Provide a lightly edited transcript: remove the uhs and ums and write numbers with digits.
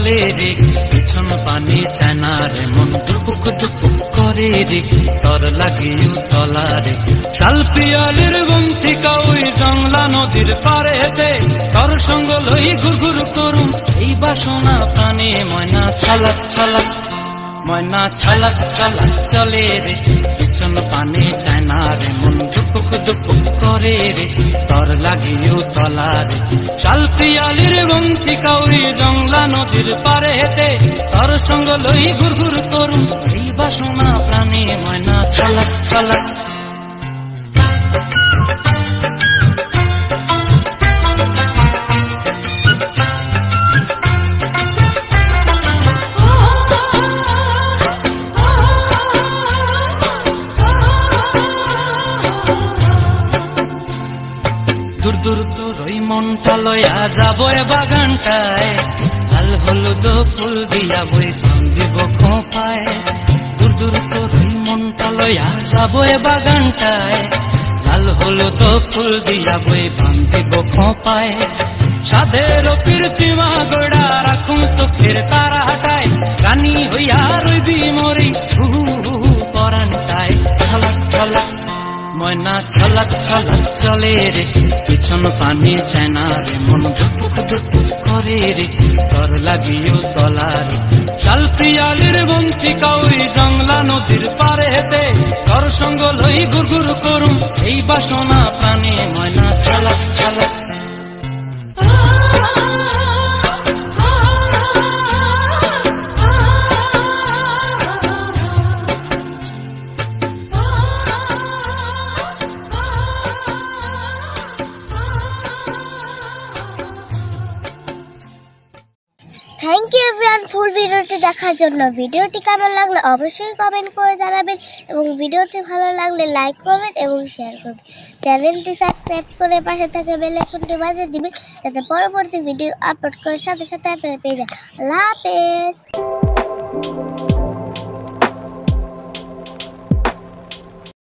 চলে রে পিছন পানি চায় না রে মন দুপুক দুপুক করে রে তর লাগিও তলা রে শাল পিয়ালির বংশী কাউই জংলা নদীর পারে হেঁটে তর সঙ্গ লই ঘুরঘুর করুম এই বাসনা প্রাণে ময়না ছালাক ছালাক ময়না ছালাক ছালাক চলে রে পিছন পানি চায় না রে মন দুপুক দুপুক করে রে তর লাগিও তলা রে শাল পিয়ালির বংশী কাউই জংলা নদীর পারে হেঁটে তর সঙ্গ লই ঘুরঘুর করুম এই বাসনা প্রাণে ময়না ছালাক ছালাক দূর দূর তোর ওই মনটা লয়া যাবো এ বাগানটায় লাল হলুদ ফুল দিয়া বই দিব খোঁপায় দূর দূর তোর ওই মনটা লয়া যাবো এ বাগানটায় লাল হলুদ ফুল দিয়া বই দিব খোঁপায় সাধের কীর্তিমা গোড়া রাখুন চোখের তারা হাটায় রানী হইয়া রইবি মরি হু পরানটায় ছলাক ছলাক ময়না ছলাক ছলাক চলে রে পিছন পানি চায় না রে মন ধুপুক ধুপুক করে রে তর লাগিও তলা রে শাল পিয়ালির বংশী কাউই জংলা নদীর পারে হেঁটে তর সঙ্গ লই ঘুরঘুর করুম এই বাসনা প্রাণে ময়না ছলাক ছলাক থ্যাংক ইউ এভরিওয়ান ফুল ভিডিওটি দেখার জন্য। ভিডিওটি কেমন লাগলো অবশ্যই কমেন্ট করে জানাবেন এবং ভিডিওটি ভালো লাগলে লাইক করবেন এবং শেয়ার করবেন। চ্যানেলটি সাবস্ক্রাইব করে পাশে থাকা বেল আইকনটি বাজিয়ে দিবেন যাতে পরবর্তী ভিডিও আপলোড করার সাথে সাথে আপনারা পেয়ে যান। আল্লাহ হাফেজ।